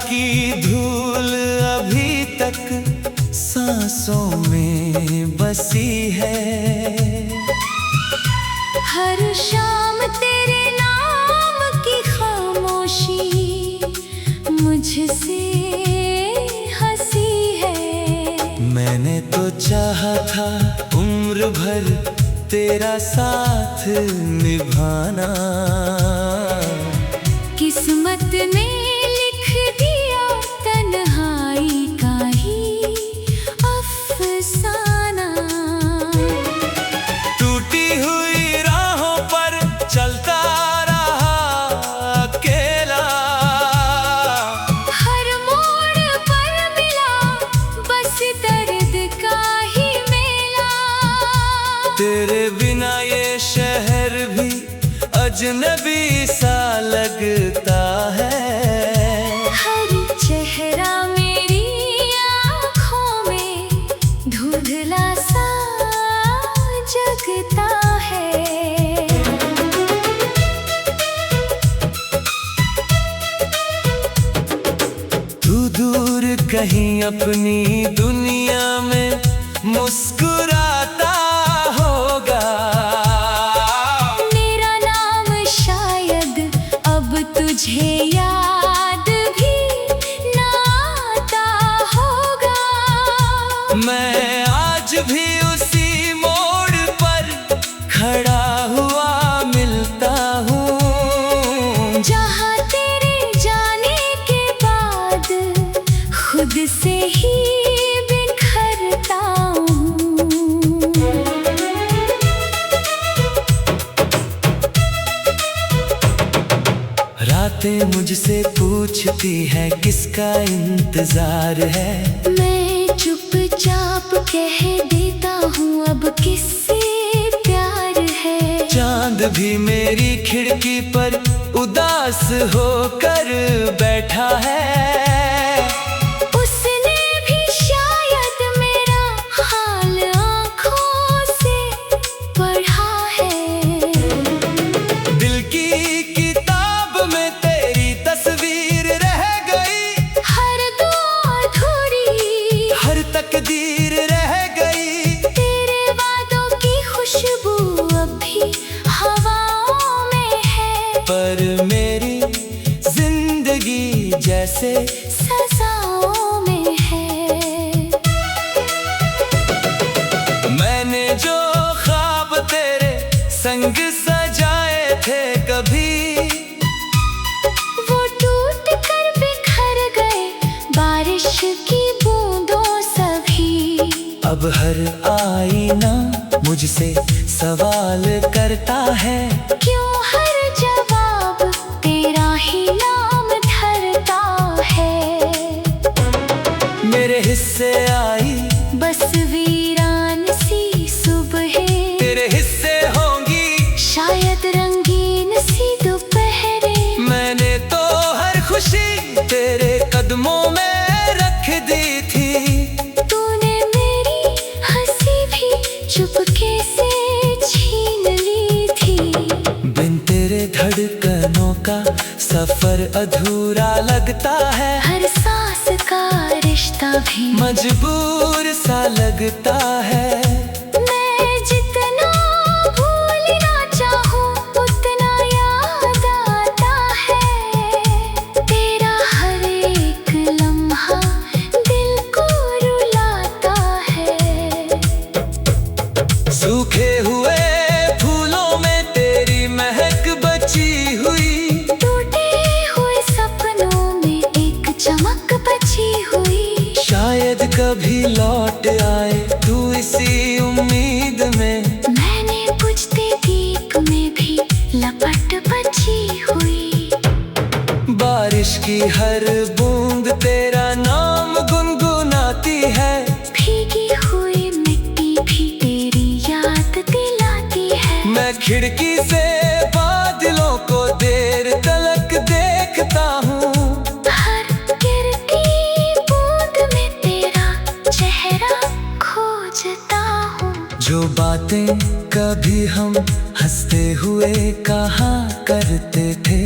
की धूल अभी तक सांसों में बसी है। हर शाम तेरे नाम की खामोशी मुझसे हंसी है। मैंने तो चाहा था उम्र भर तेरा साथ निभाना, किस्मत ने लिख दिया तन्हाई का ही अफसाना। टूटी हुई राहों पर चलता रहा अकेला, हर मोड़ पर मिला बस दर्द का ही मेला। तेरे बिना ये शहर भी अजनबी सा लगता है। हर चेहरा मेरी आँखों में धुंधला सा जगता है। तू दूर कहीं अपनी दुनिया में मुस्कुराता होगा। मेरा नाम शायद अब तुझे याद भी ना आता होगा। मैं आज भी उसी मोड़ पर खड़ा हुआ मिलता हूँ, जहाँ तेरे जाने के बाद खुद से ही बिखरता हूँ। रातें मुझसे पूछती है किसका इंतजार है। मैं चुपचाप कह देता हूँ अब किससे प्यार है। चांद भी मेरी खिड़की पर उदास होकर बैठा है। उसने भी शायद मेरा हाल आँखों से पढ़ा है। दिल की किताब में तेरी तस्वीर रह गई, हर दुआ अधूरी, हर तकदीर रह गई। तेरे वादों की खुशबू अब भी हवाओं में है। पर मेरी जिंदगी जैसे सजाओं में है। मैंने जो ख्वाब तेरे संग सजाए थे कभी, वो टूट कर बिखर गए बारिश की बूंदों सभी। अब हर आईना मुझसे सवाल करता है। क्यों हर जवाब तेरा ही नाम धरता है। मेरे हिस्से आई बस वीरान सी सुबहें, तेरे हिस्से होंगी शायद रंगीन सी दोपहरें। मैंने तो हर खुशी तेरे कदमों में रख दी थी। तूने मेरी हंसी भी चुपके से छीन ली थी। बिन तेरे धड़कनों का सफर अधूरा लगता है। हर सांस का रिश्ता भी मजबूर सा लगता है। मैं जितना भूलना चाहूँ उतना याद आता है। तेरा हर एक लम्हा दिल को रुलाता है। सूखे हुए फूलों में तेरी महक बची हुई, टूटे हुए सपनों में एक चमक बची हुई। शायद कभी लौट आए तू इसी उम्मीद में। मैंने बुझते दीप में भी लपट बची हुई। बारिश की हर बूंद तेरा नाम गुनगुनाती है। भीगी हुई मिट्टी भी तेरी याद दिलाती है। मैं खिड़की से बादलों को देर तलक देखता हूँ। हर गिरती बूंद में तेरा चेहरा खोजता हूँ। जो बातें कभी हम हंसते हुए कहा करते थे,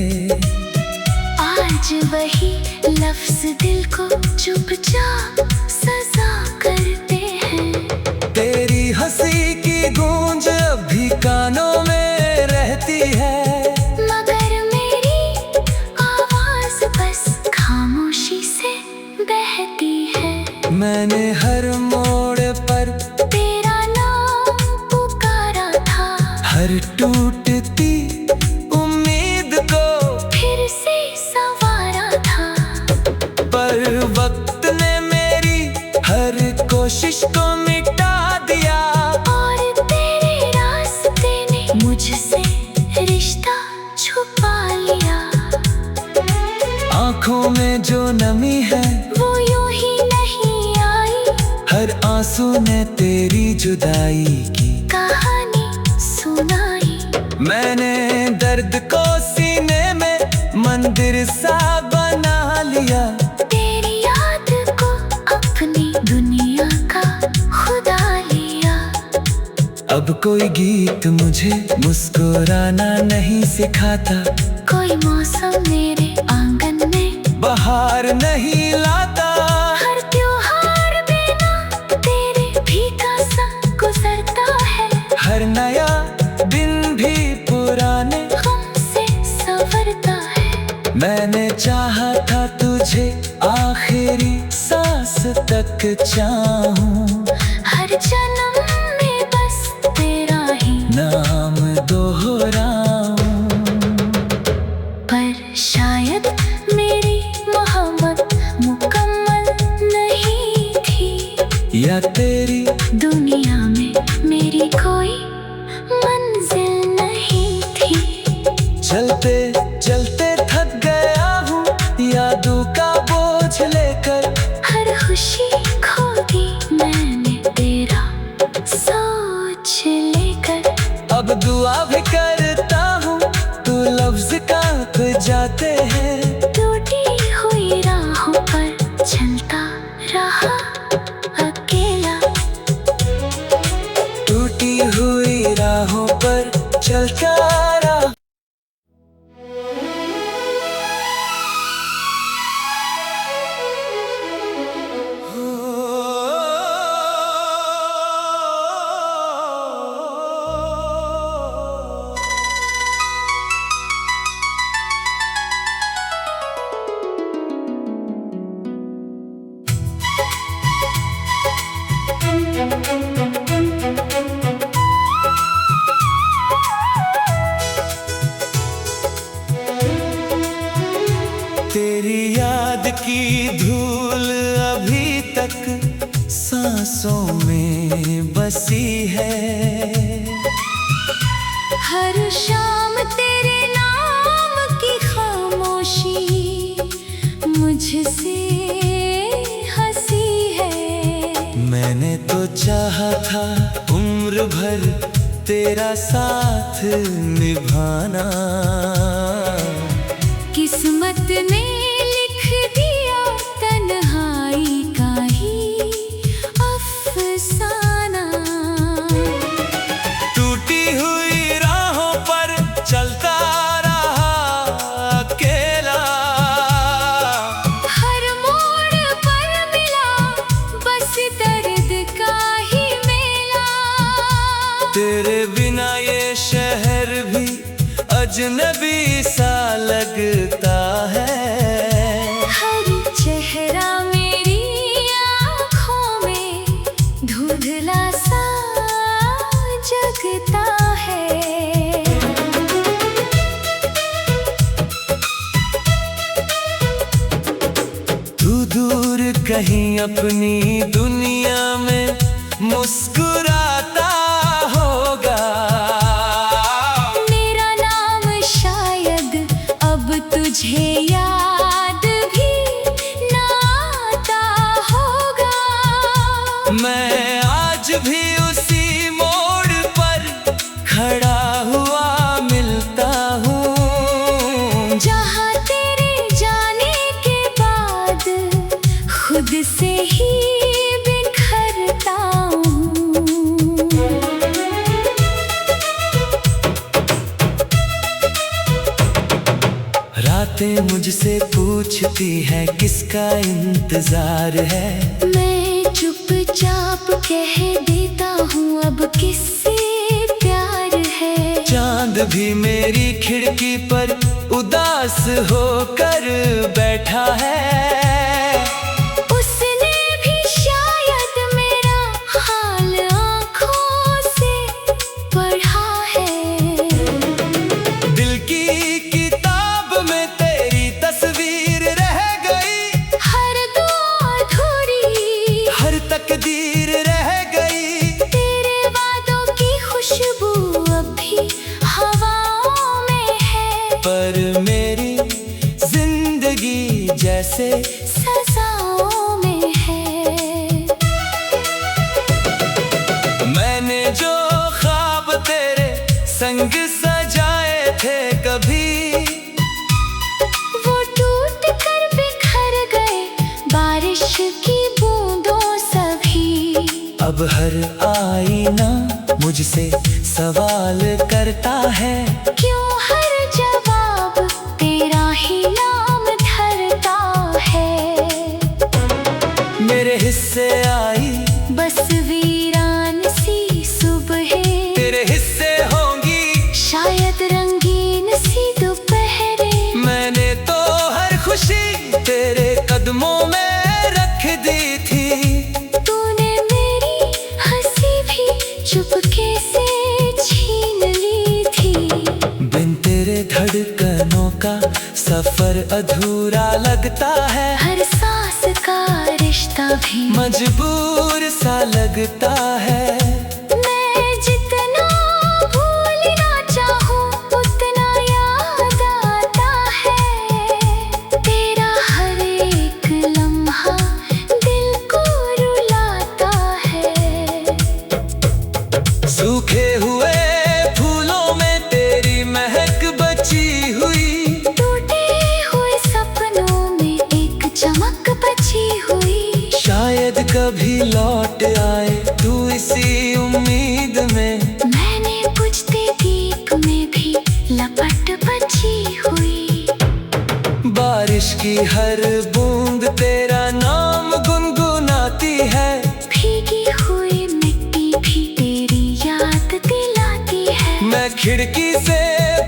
आज आज वही लफ्ज दिल को चुपचाप सजा करते हैं। तेरी हंसी की गूंज अभी कानों में रहती है, मगर मेरी आवाज बस खामोशी से बहती है। मैंने हर मोड़ पर तेरा नाम पुकारा था, हर टूटती उम्मीद को फिर से संवारा था। पर वक्त ने मेरी हर कोशिश को मिटा दिया, और तेरे रास्ते ने मुझसे रिश्ता छुपा लिया। आँखों में जो नमी है वो यूं ही नहीं आई, हर आंसू ने तेरी जुदाई की कहानी सुनाई। मैंने दर्द को सीने में मंदिर सा बना लिया, तेरी याद को अपनी दुनिया का खुदा लिया। अब कोई गीत मुझे मुस्कुराना नहीं सिखाता, कोई मौसम मेरे आंगन में बहार नहीं लाता। हर त्योहार बिना तेरे फीका सा गुजरता है, हर नया दिन भी पुराने गम से संवरता है। मैंने चाहा था तुझे आखिरी सांस तक चाहूं, हर जन्म में बस तेरा ही नाम दोहराऊं। पर शायद मेरी मोहब्बत मुकम्मल नहीं थी, या तेरी दुनिया में मेरी कोई मंजिल नहीं थी। चलते चलते थक गया हूँ यादों का बोझ लेकर, हर खुशी खो दी मैंने तेरा सोच लेकर। अब दुआ भी करता हूँ तू लफ्ज कांप जाते हैं। टूटी हुई राहों पर चलता रहा अकेला, टूटी हुई राहों पर चलता रहा। तेरी याद की धूल अभी तक सांसों में बसी है, हर शाम तेरे नाम की खामोशी मुझसे हंसी है। मैंने तो चाहा था उम्र भर तेरा साथ निभाना, किस्मत ने लिख दिया तन्हाई का ही अफसाना। टूटी हुई राहों पर चलता रहा अकेला, हर मोड़ पर मिला बस दर्द का ही मेला। तेरे बिना ये शहर भी अजनबी सा लगता है। हर चेहरा मेरी आँखों में धुंधला सा जगता है। तू दूर कहीं अपनी दुनिया में मुस्कुराता होगा, मेरा नाम शायद अब तुझे याद भी ना आता होगा। मैं आज भी उसी मोड़ पर खड़ा हुआ मिलता हूँ, जहाँ तेरे जाने के बाद खुद से ही बिखरता हूँ। बातें मुझसे पूछती है किसका इंतजार है। मैं चुपचाप कह देता हूँ अब किससे प्यार है। चांद भी मेरी खिड़की पर उदास होकर बैठा है। उसने भी शायद मेरा हाल आँखों से पढ़ा है। दिल की किताब में तेरी तस्वीर रह गई, हर दुआ अधूरी, हर तकदीर रह गई। तेरे वादों की खुशबू अभी हवाओं में है। पर मेरी जिंदगी जैसे सजाओं में है। मैंने जो ख्वाब तेरे संग सजाए थे कभी, वो टूट कर बिखर गए बारिश की बूंदों सभी। अब हर आईना मुझसे सवाल करता है। क्यों हर जवाब तेरा ही नाम धरता है। मेरे हिस्से आई बस वीरान सी सुबहें, तेरे हिस्से होंगी शायद रंगीन सी दोपहरें। मैंने तो हर खुशी तेरे कदमों में रख दी थी। तूने मेरी हंसी भी चुपके से छीन ली थी। बिन तेरे धड़कनों का सफर अधूरा लगता है। हर सांस का रिश्ता भी मजबूर सा लगता है। मैं जितना भूलना चाहूँ उतना याद आता है। तेरा हर एक लम्हा दिल को रुलाता है। सूखे हुए फूलों में तेरी महक बची हुई, टूटे हुए सपनों में एक चमक बची हुई। शायद कभी लौट आए तू इसी उम्मीद में। मैंने बुझते दीप में भी लपट बची हुई। बारिश की हर बूंद तेरा नाम गुनगुनाती है। भीगी हुई मिट्टी भी तेरी याद दिलाती है। मैं खिड़की से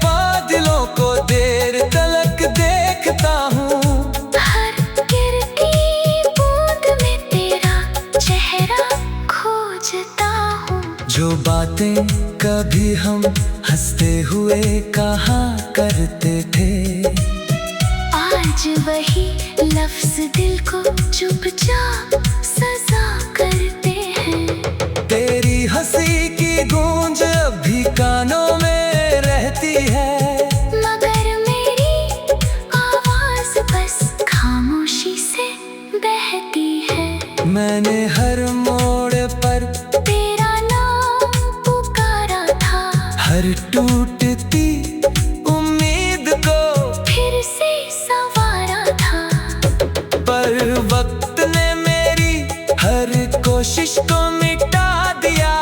बादलों को देर तलक देखता हूँ। हर गिरती बूंद में तेरा चेहरा खोजता हूँ। जो बातें कभी हम हंसते हुए कहा करते थे, आज वही लफ्ज दिल को चुपचाप सजा करते हैं। तेरी हंसी की गूंज अभी कानों में रहती है। मगर मेरी आवाज बस खामोशी से बहती है। मैंने हर मोड़ पर तेरा नाम पुकारा था। हर टूटती उम्मीद को फिर से संवारा था। पर वक्त ने मेरी हर कोशिश को मिटा दिया।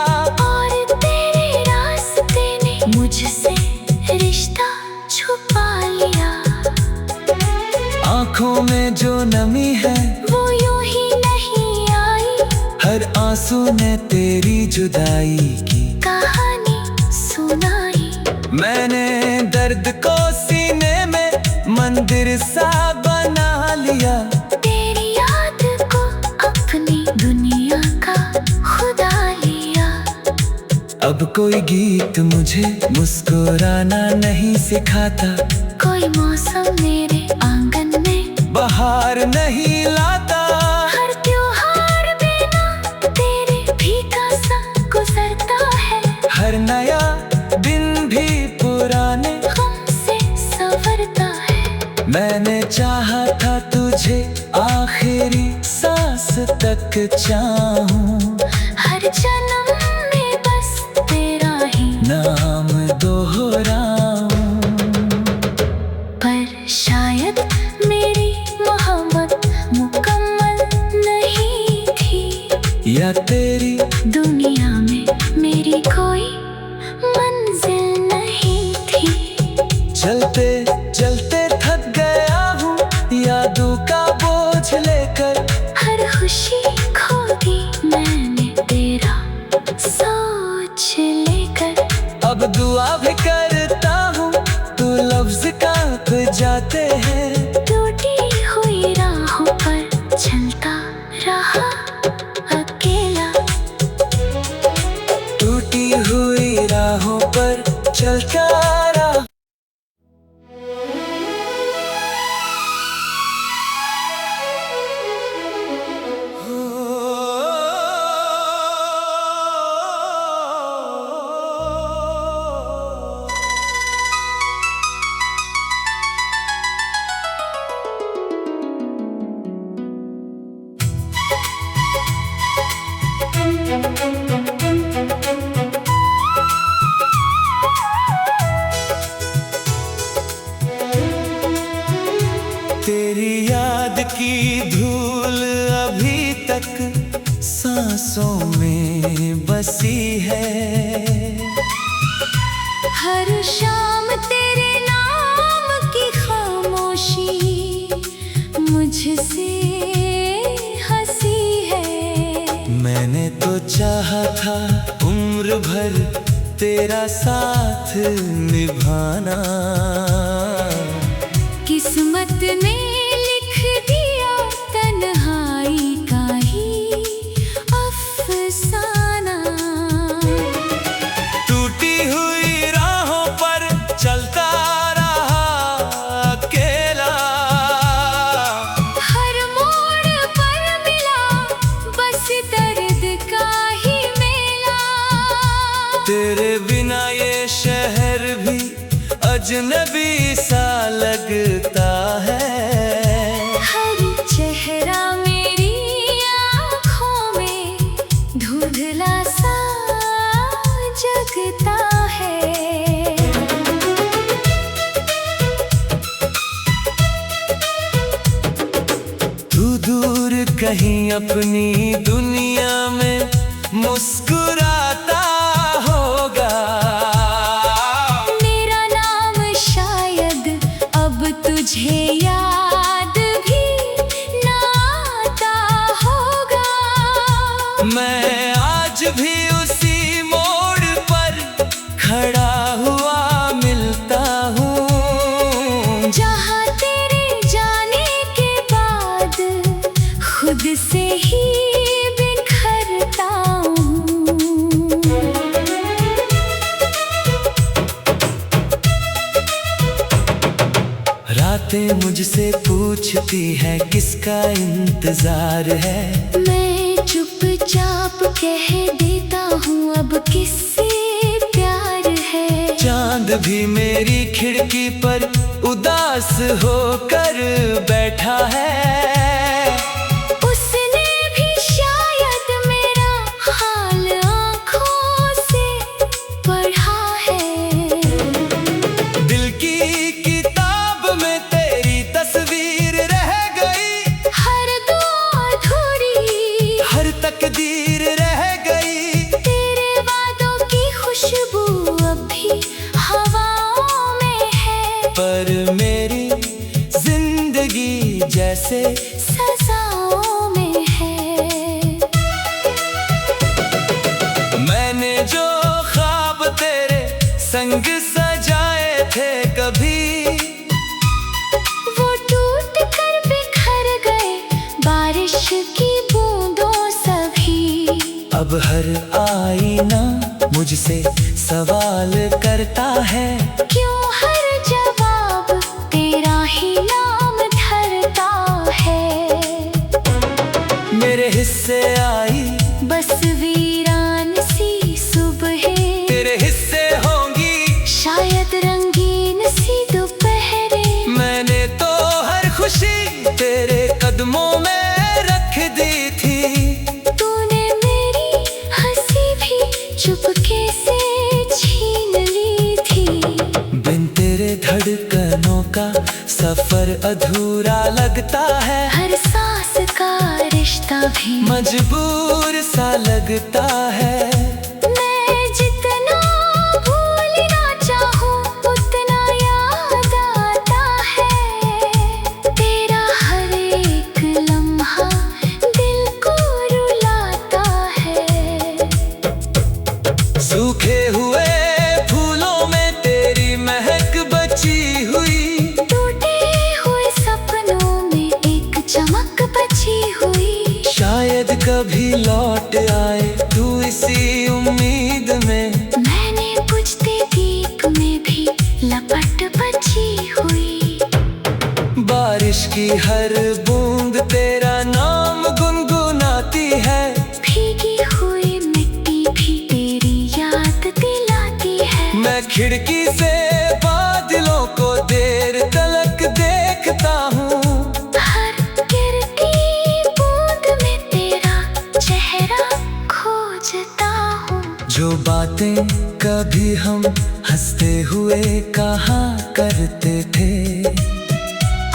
और तेरे रास्ते ने मुझसे रिश्ता छुपा लिया। आँखों में जो नमी है वो यूं ही नहीं आई। हर आंसू ने तेरी जुदाई की कहानी सुनाई। मैंने दर्द को सीने में मंदिर सा बना लिया। तेरी याद को अपनी दुनिया का खुदा लिया। अब कोई गीत मुझे मुस्कुराना नहीं सिखाता। कोई मौसम मेरे आंगन में बहार नहीं लाता। हर त्योहार बिना तेरे फीका सा गुजरता है। हर नया दिन भी पुराने गम से संवरता है। मैंने चाहा था तुझे आखिरी सांस तक चाहूं। हर जन्म में बस तेरा ही नाम दोहराऊं। पर शायद मेरी मोहब्बत मुकम्मल नहीं थी। या तेरी दुनिया में मेरी कोई मंजिल नहीं थी। चलते चलते थक गए खुशी खो दी मैंने तेरा सोच लेकर। अब दुआ भी करता हूँ तू लफ्ज कांप जाते हैं। टूटी हुई राहों पर चलता रहा अकेला। टूटी हुई राहों पर चलता रहा। तेरी याद की धूल अभी तक सांसों में बसी है। हर शाम तेरे नाम की खामोशी मुझसे हंसी है। मैंने तो चाहा था उम्र भर तेरा साथ निभाना। किस्मत ने लिख दिया तन्हाई का ही अफसाना। टूटी हुई राहों पर चलता रहा अकेला। हर मोड़ पर मिला बस दर्द का ही मेला। तेरे बिना ये शहर भी अजनबी सा लगता है। हर चेहरा मेरी आँखों में धुंधला सा जगता है। तू दूर कहीं अपनी दुनिया में मुस्कुराता होगा। मेरा नाम शायद अब तुझे याद भी ना आता होगा। मैं आज भी उसी मोड़ पर खड़ा हुआ मिलता हूँ। जहाँ तेरे जाने के बाद खुद से ही बिखरता हूँ। रातें मुझसे पूछती है किसका इंतजार है। मैं चुपचाप कह देता हूँ अब किससे प्यार है। चांद भी मेरी खिड़की पर उदास होकर बैठा है। उसने भी शायद मेरा हाल आँखों से पढ़ा है। दिल की किताब में तेरी तस्वीर रह गई। हर दुआ अधूरी हर तकदीर रह गई। तेरे वादों की खुशबू अब भी हवाओं में है। पर मेरी जिंदगी जैसे सजाओं में है। मैंने जो ख्वाब तेरे संग सजाए थे कभी, वो टूट कर बिखर गए बारिश की बूंदों सभी। अब हर आईना मुझसे सवाल करता है। क्यों हर जवाब तेरा ही नाम धरता है। मेरे हिस्से आई बस वीरान सी सुबहें। तेरे हिस्से होंगी शायद रंगीन सी दोपहरें। मैंने तो हर खुशी तेरे कदमों में रख दी थी। तूने मेरी हंसी भी चुपके से छीन ली थी। बिन तेरे धड़कनों का सफर अधूरा लगता है। हर सांस का रिश्ता भी मजबूर सा लगता है। मैं जितना भूलना चाहूँ उतना याद आता है। तेरा हर एक लम्हा दिल बारिश की हर बूंद तेरा नाम गुनगुनाती है। भीगी हुई मिट्टी भी तेरी याद दिलाती है। मैं खिड़की से बादलों को देर तलक देखता हूँ। हर गिरती बूंद में तेरा चेहरा खोजता हूँ। जो बातें कभी हम हंसते हुए कहा करते थे,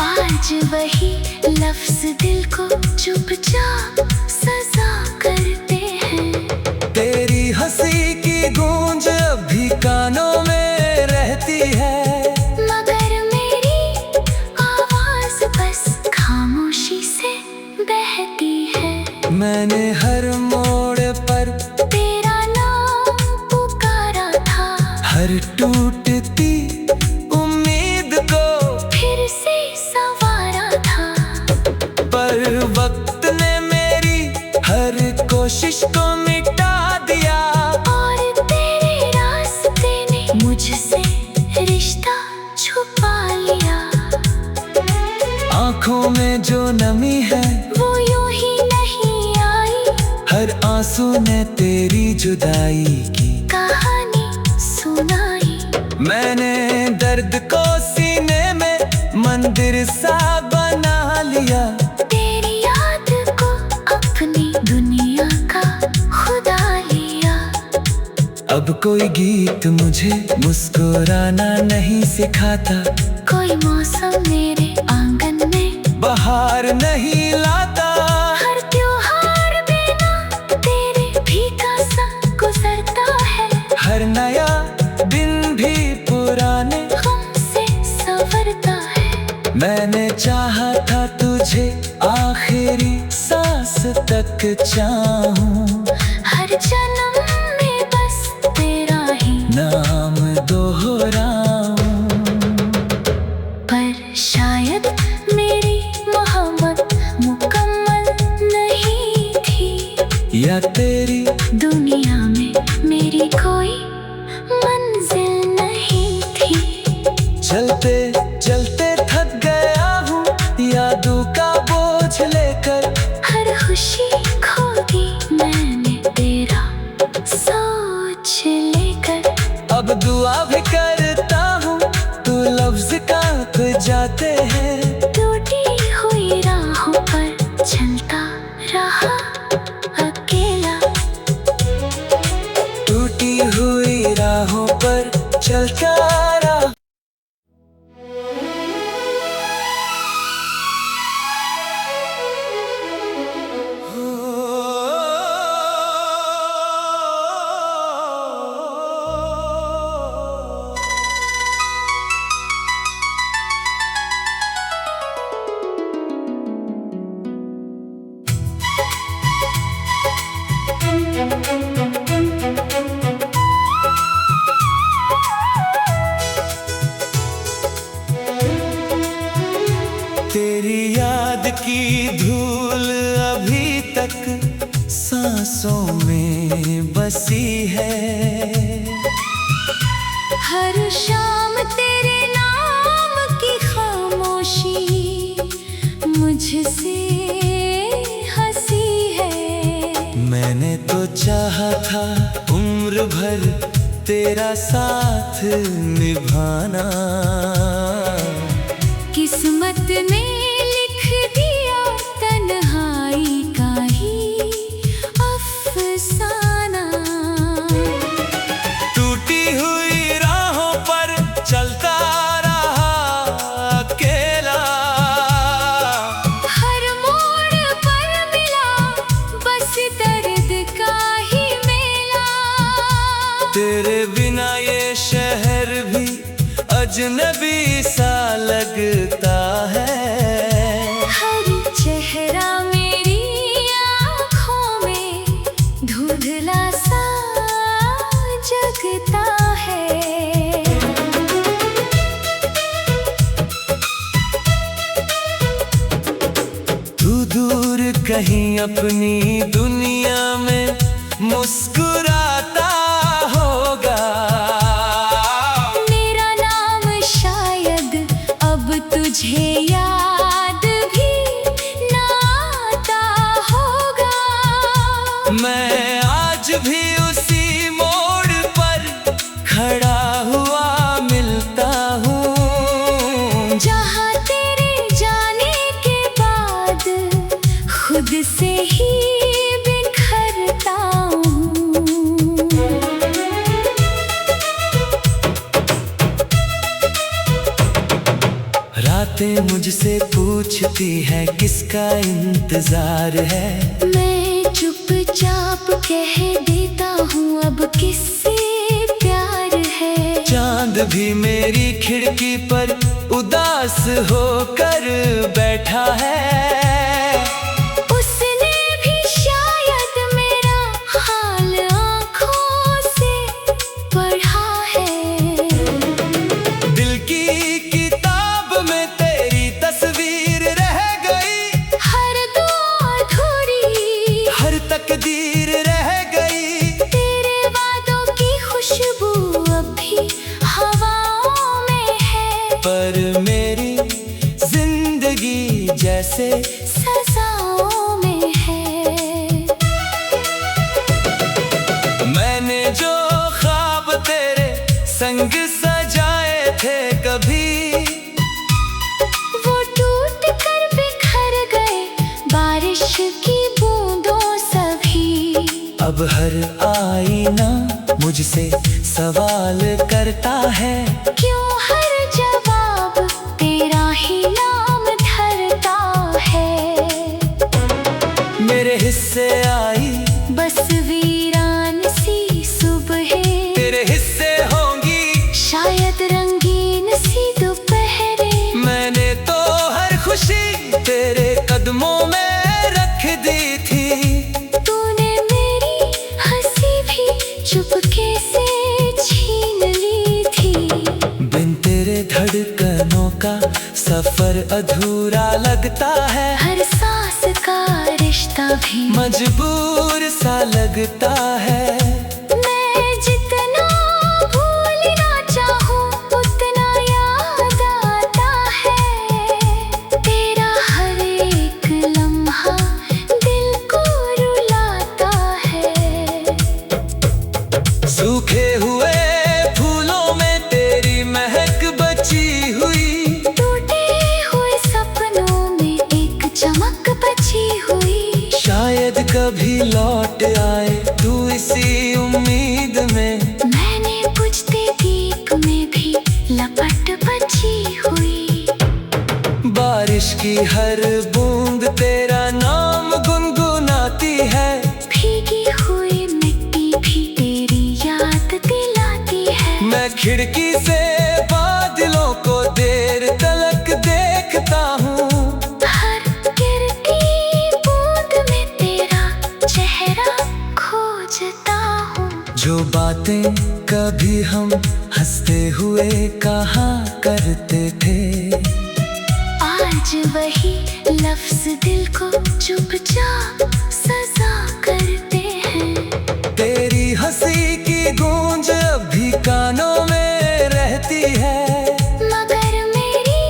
आज वही लफ्ज दिल को चुपचाप सजा करते हैं। तेरी हंसी की गूंज अभी कानों में रहती है, मगर मेरी आवाज बस खामोशी से बहती है। मैंने हर मोड़ पर तेरा नाम पुकारा था। हर टूटती उम्मीद को फिर से संवारा था। पर वक्त ने मेरी हर कोशिश को मिटा दिया। और तेरे रास्ते ने मुझसे रिश्ता छुपा लिया। आँखों में जो नमी है वो यूं ही नहीं आई। हर आंसू ने तेरी जुदाई की कहानी सुनाई। मैंने दर्द को सीने में मंदिर सा बना लिया। तेरी याद को अपनी दुनिया का खुदा लिया। अब कोई गीत मुझे मुस्कुराना नहीं सिखाता, कोई मौसम मेरे आंगन में बाहर नहीं लाता। हर त्योहार बिना तेरे फीका सा गुजरता है। हर नया दिन भी पुराने गम से संवरता है। मैंने चाहा था तुझे आखिरी सांस तक चाहूं। हर जन्म में बस तेरा ही नाम दोहराऊं। पर शायद मेरी मोहब्बत मुकम्मल नहीं थी। या तेरी दुनिया में मेरी कोई मंजिल नहीं थी। चलते चलते थक गया हूँ यादों का बोझ लेकर। हर खुशी खो दी मैंने तेरा सोच लेकर। अब दुआ भी करता हूँ तू लफ्ज कांप जाते हैं। टूटी हुई राहों पर चलता रहा अकेला। टूटी हुई राहों पर चलता रहा। तेरी याद की धूल अभी तक सांसों में बसी है। हर शाम तेरे नाम की खामोशी मुझसे हंसी है। मैंने तो चाहा था उम्र भर तेरा साथ निभाना। किस्मत ने लिख दिया तन्हाई का ही अफसाना। टूटी हुई राहों पर चलता रहा अकेला। हर मोड़ पर मिला बस दर्द का ही मेला। तेरे बिना ये शहर भी अजनबी सा लगता है। हर चेहरा मेरी आँखों में धुंधला सा जगता है। तू दूर कहीं अपनी दुनिया में मुस्कुराता होगा। मेरा नाम शायद अब तुझे याद रातें मुझसे पूछती है किसका इंतजार है। मैं चुपचाप कह देता हूँ अब किससे प्यार है। चांद भी मेरी खिड़की पर उदास होकर बैठा है। उसने भी शायद मेरा हाल आँखों से पढ़ा है। दिल की किताब में तेरी तस्वीर रह गई, हर दुआ अधूरी, हर तकदीर रह गई। तेरे वादों की खुशबू अब भी हवाओं में है। पर मेरी जिंदगी जैसे सजाओं में है। मैंने जो ख्वाब तेरे संग सजाए थे कभी, वो टूट कर बिखर गए बारिश की बूंदों सभी। अब हर आईना मुझसे सवाल करता है, क्यों हर जवाब तेरा ही नाम धरता है। मेरे हिस्से आई बस वीरान सी सुबहें, तेरे हिस्से होंगी शायद रंगीन सी दोपहरें। मैंने तो हर खुशी तेरे कदमों में रख दी थी। तूने मेरी हंसी भी चुपके से छीन ली थी। बिन तेरे धड़कनों का सफर अधूरा लगता है। हर सांस का रिश्ता भी मजबूर सा लगता है। मैं जितना भूलना चाहूं उतना याद आता है। तेरा हर एक लम्हा दिल को रुलाता है। सूखे हुए फूलों में तेरी महक बची हुई, टूटे हुए सपनों में एक चमक बची हुई। शायद कभी लौट आए तू इसी उम्मीद में। मैंने बुझते दीप में भी लपट बची हुई। बारिश की हर बूंद तेरा नाम गुनगुनाती है। भीगी हुई मिट्टी भी तेरी याद दिलाती है। मैं खिड़की से बादलों को देर तलक देखता हूँ। हर गिरती बूंद में तेरा चेहरा खोजता हूँ। जो बातें कभी हम हंसते हुए कहा करते थे, आज वही लफ्ज दिल को चुपचाप सजा करते हैं। तेरी हंसी की गूंज अभी कानों में रहती है। मगर मेरी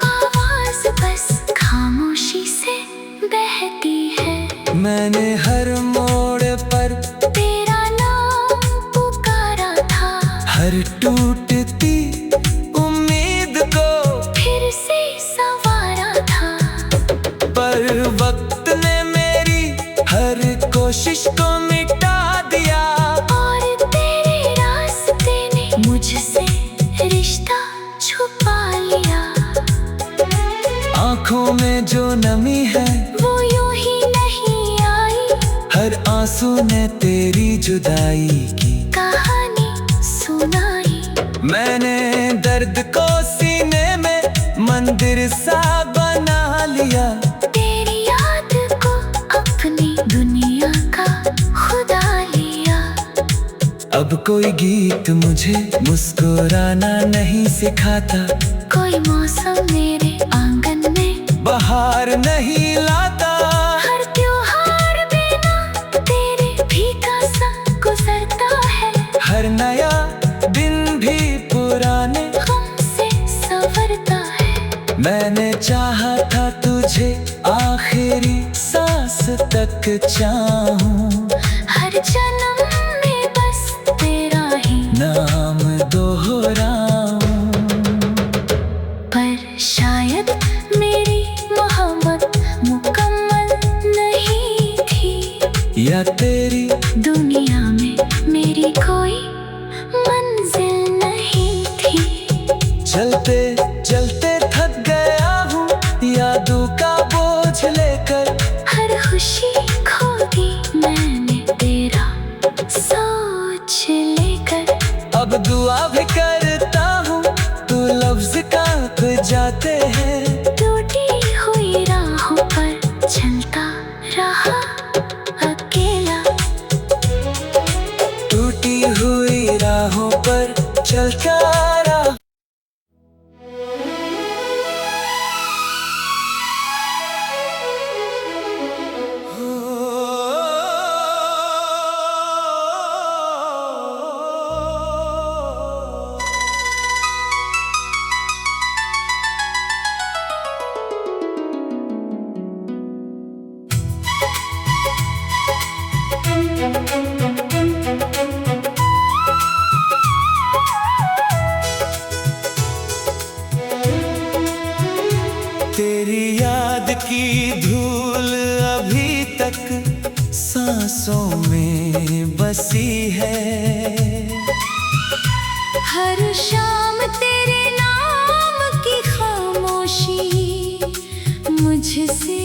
आवाज बस खामोशी से बहती है। मैंने हर मोड़ पर तेरा नाम पुकारा था। हर टूटती उम्मीद को फिर से संवारा था। पर वक्त ने मेरी हर कोशिश को मिटा दिया। और तेरे रास्ते ने मुझसे रिश्ता छुपा लिया। आँखों में जो नमी है वो यूं ही नहीं आई। हर आंसू ने तेरी जुदाई की कहानी सुनाई। मैंने दर्द को सीने में मंदिर सा बना लिया। तेरी याद को अपनी दुनिया का खुदा लिया। अब कोई गीत मुझे मुस्कुराना नहीं सिखाता। कोई मौसम मेरे आंगन में बाहर नहीं लाता। हर त्योहार बिना तेरे फीका सा गुजरता है। हर नया दिन भी पुराने गम से संवरता है। मैंने चाहा था तुझे आखिरी सांस तक चाहूं। हर जन्म में बस तेरा ही नाम दोहराऊं। पर शायद मेरी मोहब्बत मुकम्मल नहीं थी। या तेरी दुनिया में मेरी कोई मंजिल नहीं थी। चलते चलते थक गए खुशी खो दी मैंने तेरा सोच लेकर। अब दुआ भी करता हूँ तू लफ्ज कांप जाते हैं। टूटी हुई राहों पर चलता रहा अकेला। टूटी हुई राहों पर चलता रहा। तेरी याद की धूल अभी तक सांसों में बसी है। हर शाम तेरे नाम की खामोशी मुझसे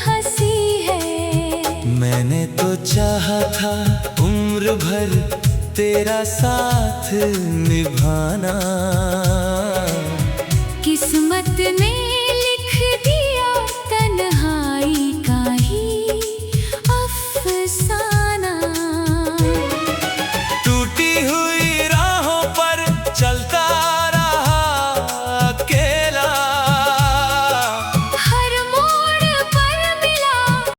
हंसी है। मैंने तो चाहा था उम्र भर तेरा साथ निभाना। किस्मत ने